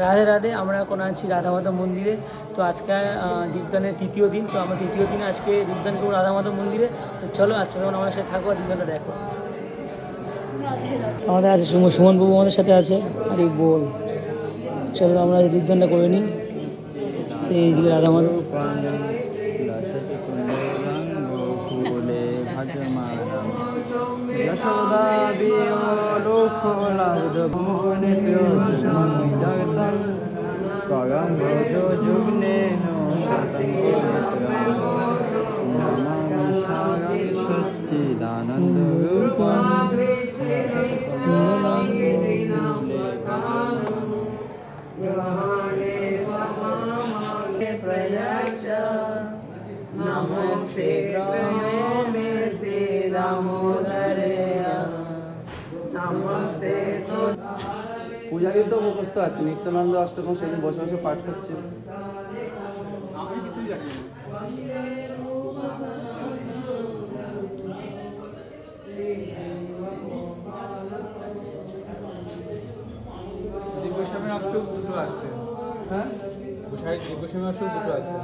রাধে রাধে। আমরা এখন আছি রাধা মাধব মন্দিরে। তো আজকে দীপদানের তৃতীয় দিন। তো আমরা তৃতীয় দিন আজকে দীপদান করবো রাধা মাধব মন্দিরে। তো চলো আজকে তখন আমাদের সাথে থাকো আর দীপদানটা দেখো। আমাদের আছে সুমন বাবু আমাদের সাথে আছে। আরে বল, চলো আমরা দীপদানটা করে নিই। এইদিকে রাধা মাধব। यशोदा जगतं स्वयं भजो जुग्नेन नमामि सारं सच्चिदानन्दरूपं नमस्ते मे श्री दामोदरे नमस्ते। পূজারীর তো মুখস্থ আছে, নিত্যানন্দ অষ্টকম সেদিন বসে বসে পাঠ করছে। আমি কিছুই জানি না। গোস্বামীর অষ্টক দুটো আছে। হ্যাঁ, গোস্বামীর অষ্টক দুটো আছে।